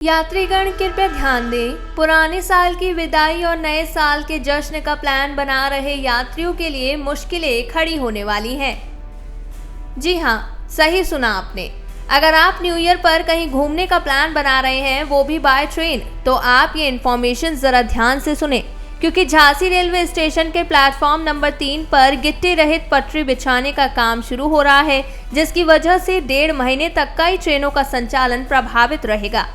यात्रीगण कृपया ध्यान दें, पुराने साल की विदाई और नए साल के जश्न का प्लान बना रहे यात्रियों के लिए मुश्किलें खड़ी होने वाली हैं। जी हाँ, सही सुना आपने। अगर आप न्यू ईयर पर कहीं घूमने का प्लान बना रहे हैं, वो भी बाय ट्रेन, तो आप ये इन्फॉर्मेशन जरा ध्यान से सुने, क्योंकि झांसी रेलवे स्टेशन के प्लेटफॉर्म नंबर 3 पर गिट्टी रहित पटरी बिछाने का काम शुरू हो रहा है, जिसकी वजह से 1.5 महीने तक कई ट्रेनों का संचालन प्रभावित रहेगा।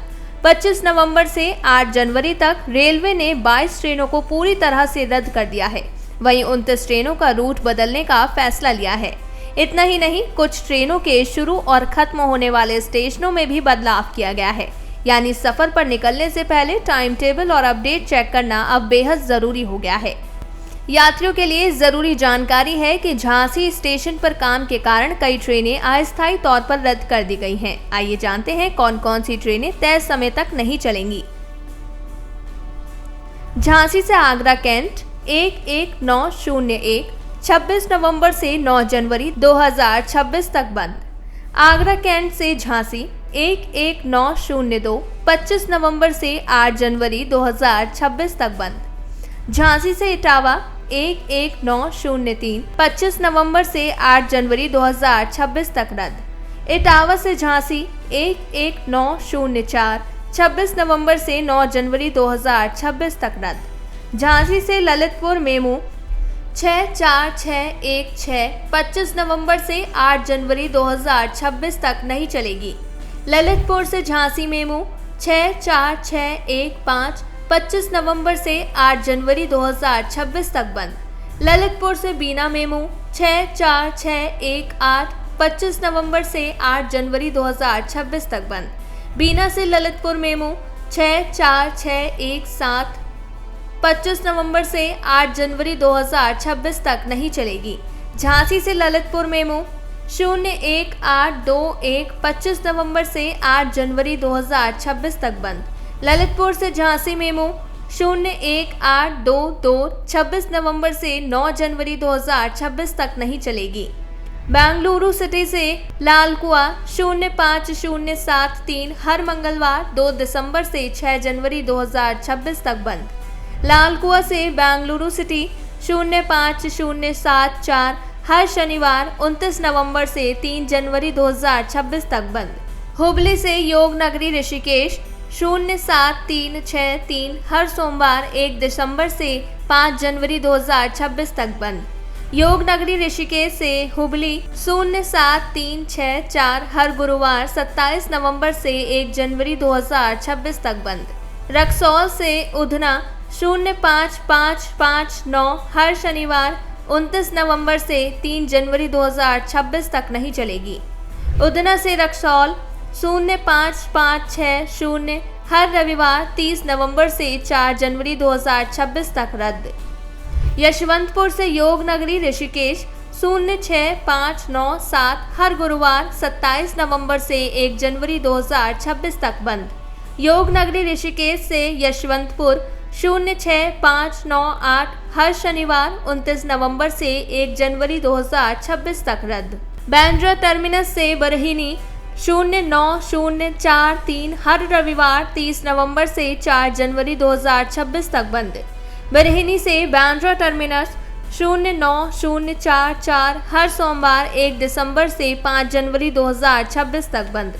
25 नवंबर से 8 जनवरी तक रेलवे ने 22 ट्रेनों को पूरी तरह से रद्द कर दिया है। वहीं 29 ट्रेनों का रूट बदलने का फैसला लिया है। इतना ही नहीं, कुछ ट्रेनों के शुरू और खत्म होने वाले स्टेशनों में भी बदलाव किया गया है। यानी सफर पर निकलने से पहले टाइम टेबल और अपडेट चेक करना अब बेहद जरूरी हो गया है। यात्रियों के लिए जरूरी जानकारी है कि झांसी स्टेशन पर काम के कारण कई ट्रेनें अस्थायी तौर पर रद्द कर दी गई हैं। आइए जानते हैं कौन कौन सी ट्रेनें तय समय तक नहीं चलेंगी। झांसी से आगरा कैंट 11901 26 नवंबर से 9 जनवरी 2026 तक बंद। आगरा कैंट से झांसी 11902 25 नवंबर से 8 जनवरी 2026 तक बंद। झांसी से इटावा 11903 25 नवंबर से 8 जनवरी 2026 तक रद्द। इटावा से झांसी 11904 26 नवंबर से 9 जनवरी 2026 तक रद्द। झांसी से ललितपुर मेमू 64616 25 नवंबर से 8 जनवरी 2026 तक नहीं चलेगी। ललितपुर से झांसी मेमू 64615 25 नवंबर से 8 जनवरी 2026 तक बंद। ललितपुर से बीना मेमू 64618 25 नवंबर से 8 जनवरी 2026 तक बंद। बीना से ललितपुर मेमू 64617 25 नवंबर से 8 जनवरी 2026 तक नहीं चलेगी। झांसी से ललितपुर मेमू 01821 25 नवंबर से 8 जनवरी 2026 तक बंद। ललितपुर से झांसी मेमू 01822 26 नवंबर से 9 जनवरी 2026 तक नहीं चलेगी। बेंगलुरु सिटी से लालकुआ 05073 हर मंगलवार 2 दिसंबर से 6 जनवरी 2026 तक बंद। लालकुआ से बेंगलुरु सिटी 05074 हर शनिवार 29 नवंबर से 3 जनवरी 2026 तक बंद। हुबली से योग नगरी ऋषिकेश 07363 हर सोमवार 1 दिसंबर से 5 जनवरी 2026 तक बंद। योग नगरी ऋषिकेश से हुबली 07364 हर गुरुवार 27 नवंबर से 1 जनवरी 2026 तक बंद। रक्सौल से उधना 05559 हर शनिवार 29 नवंबर से 3 जनवरी 2026 तक नहीं चलेगी। उधना से रक्सौल 05560 हर रविवार 30 नवंबर से 4 जनवरी 2026 तक रद्द। यशवंतपुर से योग नगरी ऋषिकेश 06597 हर गुरुवार 27 नवंबर से 1 जनवरी 2026 तक बंद। योग नगरी ऋषिकेश से यशवंतपुर 06598 हर शनिवार 29 नवंबर से 1 जनवरी 2026 तक रद्द। बांद्रा टर्मिनस से बरहीनी 09043 हर रविवार 30 नवंबर से 4 जनवरी 2026 तक बंद। बरहीनी से बांद्रा टर्मिनस 09044 हर सोमवार 1 दिसंबर से 5 जनवरी 2026 तक बंद।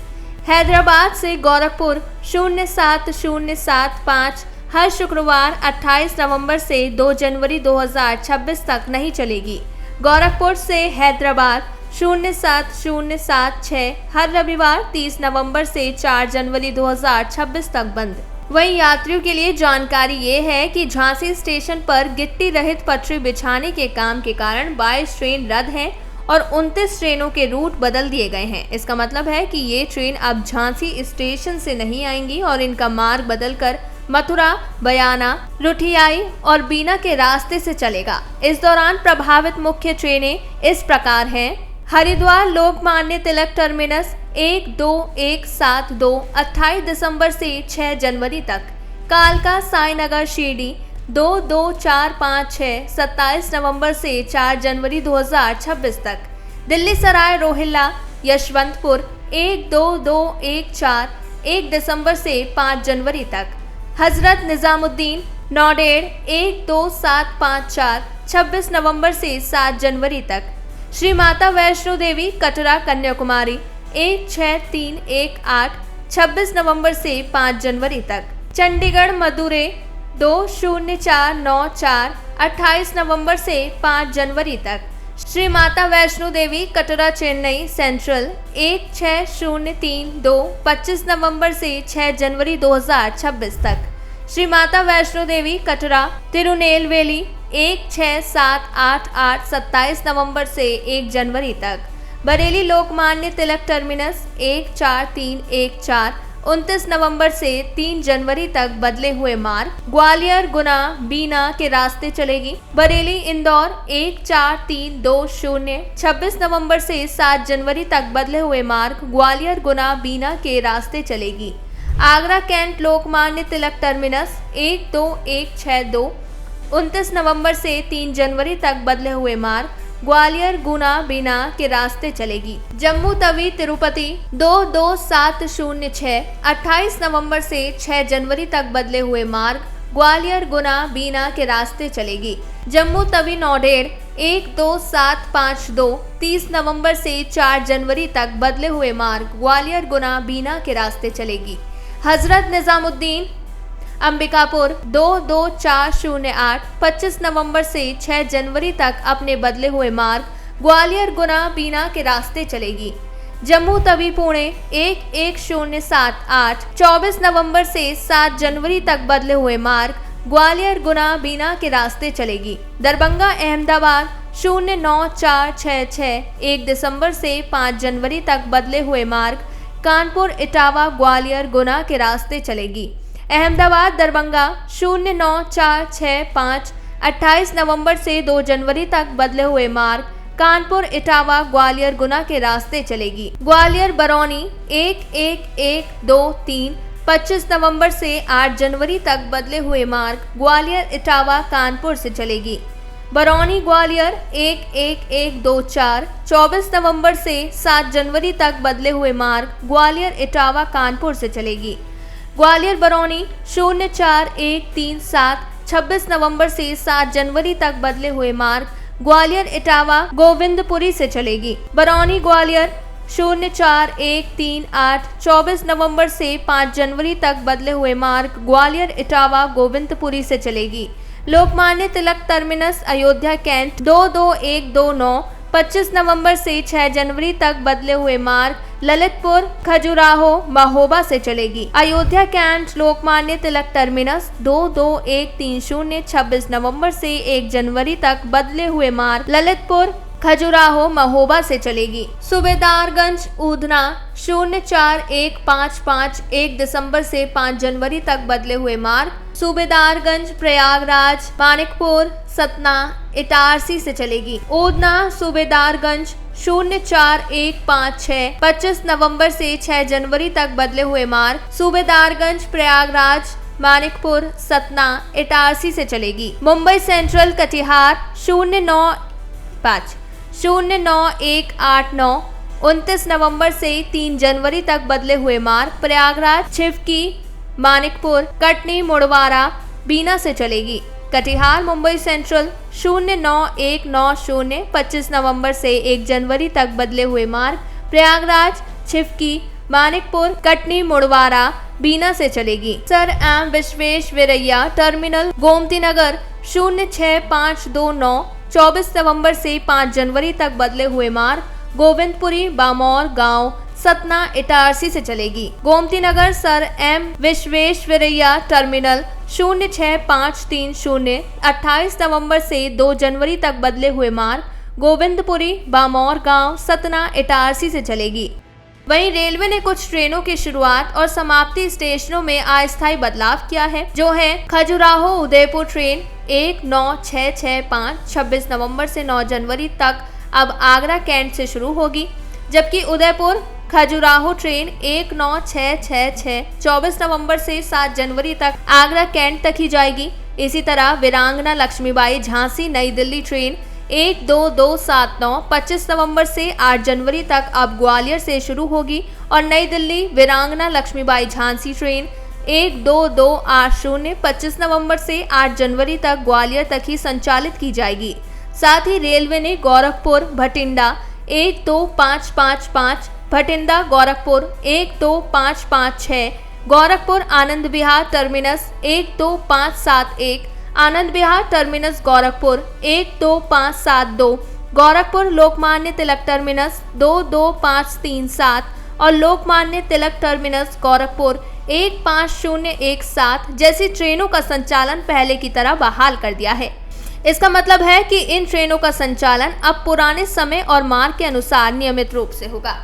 हैदराबाद से गोरखपुर 07075 हर शुक्रवार 28 नवंबर से 2 जनवरी 2026 तक नहीं चलेगी। गोरखपुर से हैदराबाद 07076 हर रविवार 30 नवंबर से 4 जनवरी 2026 तक बंद। वहीं यात्रियों के लिए जानकारी ये है कि झांसी स्टेशन पर गिट्टी रहित पटरी बिछाने के काम के कारण 22 ट्रेन रद्द हैं और 29 ट्रेनों के रूट बदल दिए गए हैं। इसका मतलब है कि ये ट्रेन अब झांसी स्टेशन से नहीं आएंगी और इनका मार्ग बदलकर मथुरा, बयाना, रुठियाई और बीना के रास्ते से चलेगा। इस दौरान प्रभावित मुख्य ट्रेनें इस प्रकार हैं। हरिद्वार लोकमान्य तिलक टर्मिनस 12172 28 दिसंबर से 6 जनवरी तक। कालका साईनगर शिरडी 22456 27 नवंबर से 4 जनवरी 2026 तक। दिल्ली सराय रोहिल्ला यशवंतपुर 12214 1 दिसंबर से 5 जनवरी तक। हजरत निजामुद्दीन नौडेड़ 12754 26 नवंबर से 7 जनवरी तक। श्री माता वैष्णो देवी कटरा कन्याकुमारी 16318 26 नवंबर से 5 जनवरी तक। चंडीगढ़ मदुरै 20494 28 नवंबर से 5 जनवरी तक। श्री माता वैष्णो देवी कटरा चेन्नई सेंट्रल 16032 25 नवंबर से 6 जनवरी 2026 तक। श्री माता वैष्णो देवी कटरा तिरुनेलवेली 16788 27 नवंबर से 1 जनवरी तक। बरेली लोकमान्य तिलक टर्मिनस 14314 29 नवंबर से 3 जनवरी तक बदले हुए मार्ग ग्वालियर गुना बीना के रास्ते चलेगी। बरेली इंदौर 14320 26 नवंबर से 7 जनवरी तक बदले हुए मार्ग ग्वालियर गुना बीना के रास्ते चलेगी। आगरा कैंट लोकमान्य तिलक टर्मिनस 12162 29 नवंबर से 3 जनवरी तक बदले हुए मार्ग ग्वालियर गुना बीना के रास्ते चलेगी। जम्मू तवी तिरुपति 22706 28 नवंबर से 6 जनवरी तक बदले हुए मार्ग ग्वालियर गुना बीना के रास्ते चलेगी। जम्मू तवी नौडेड़ 12752 30 नवंबर से 4 जनवरी तक बदले हुए मार्ग ग्वालियर गुना बीना के रास्ते चलेगी। हजरत निजामुद्दीन अंबिकापुर 22408 25 नवंबर से 6 जनवरी तक अपने बदले हुए मार्ग ग्वालियर गुना बीना के रास्ते चलेगी। जम्मू तवी पुणे 11078 24 नवंबर से 7 जनवरी तक बदले हुए मार्ग ग्वालियर गुना बीना के रास्ते चलेगी। दरभंगा अहमदाबाद 09466 1 दिसंबर से 5 जनवरी तक बदले हुए मार्ग कानपुर इटावा ग्वालियर गुना के रास्ते चलेगी। अहमदाबाद दरभंगा 09465 28 नवंबर से 2 जनवरी तक बदले हुए मार्ग कानपुर इटावा ग्वालियर गुना के रास्ते चलेगी। ग्वालियर बरौनी 11123 25 नवंबर से 8 जनवरी तक बदले हुए मार्ग ग्वालियर इटावा कानपुर से चलेगी। बरौनी ग्वालियर 11124 24 नवंबर से 7 जनवरी तक बदले हुए मार्ग ग्वालियर इटावा कानपुर से चलेगी। ग्वालियर बरौनी 04137 26 नवंबर से 7 जनवरी तक बदले हुए मार्ग ग्वालियर इटावा गोविंदपुरी से चलेगी। बरौनी ग्वालियर 04138 24 नवंबर से 5 जनवरी तक बदले हुए मार्ग ग्वालियर इटावा गोविंदपुरी से चलेगी। लोकमान्य तिलक टर्मिनस अयोध्या कैंट 22129 25 नवंबर से 6 जनवरी तक बदले हुए मार्ग ललितपुर खजुराहो महोबा से चलेगी। अयोध्या कैंट लोकमान्य तिलक टर्मिनस 22130 26 नवंबर से 1 जनवरी तक बदले हुए मार्ग ललितपुर खजुराहो महोबा से चलेगी। सूबेदारगंज ऊधना 04155 1 दिसंबर से 5 जनवरी तक बदले हुए मार्ग सूबेदारगंज प्रयागराज मानिकपुर सतना इटारसी से चलेगी। ऊधना सूबेदारगंज 04156 25 नवंबर से 6 जनवरी तक बदले हुए मार्ग सूबेदारगंज प्रयागराज मानिकपुर सतना इटारसी से चलेगी। मुंबई सेंट्रल कटिहार 095 09189 29 नवंबर से 3 जनवरी तक बदले हुए मार्ग प्रयागराज छिवकी मानिकपुर कटनी मुड़वारा बीना से चलेगी। कटिहार मुंबई सेंट्रल 09190 25 नवंबर से 1 जनवरी तक बदले हुए मार्ग प्रयागराज छिवकी मानिकपुर कटनी मुड़वारा बीना से चलेगी। Sir M Visvesvaraya terminal Gomti Nagar 06529 24 नवंबर से 5 जनवरी तक बदले हुए मार्ग गोविंदपुरी बामौर गांव सतना इटारसी से चलेगी। Gomti Nagar sir M Visvesvaraya terminal 06530 28 नवंबर से 2 जनवरी तक बदले हुए मार्ग गोविंदपुरी बामौर गांव सतना इटारसी से चलेगी। वहीं रेलवे ने कुछ ट्रेनों की शुरुआत और समाप्ति स्टेशनों में अस्थायी बदलाव किया है, जो है खजुराहो उदयपुर ट्रेन 19665 26 नवंबर से 9 जनवरी तक अब आगरा कैंट से शुरू होगी, जबकि उदयपुर खजुराहो ट्रेन 19666 24 नवंबर से 7 जनवरी तक आगरा कैंट तक ही जाएगी। इसी तरह वीरांगना लक्ष्मीबाई झांसी नई दिल्ली ट्रेन 12279 25 नवंबर से 8 जनवरी तक अब ग्वालियर से शुरू होगी और नई दिल्ली वीरांगना लक्ष्मीबाई झांसी ट्रेन 12280 25 नवंबर से 8 जनवरी तक ग्वालियर तक ही संचालित की जाएगी। साथ ही रेलवे ने Gorakhpur Bathinda 12555, Bathinda Gorakhpur 12556, Gorakhpur Anand Vihar terminus 12571, Anand Vihar terminus Gorakhpur 12572, Gorakhpur Lokmanya Tilak terminus 22537 और लोकमान्य तिलक टर्मिनस गोरखपुर 15017 जैसी ट्रेनों का संचालन पहले की तरह बहाल कर दिया है। इसका मतलब है कि इन ट्रेनों का संचालन अब पुराने समय और मार्ग के अनुसार नियमित रूप से होगा।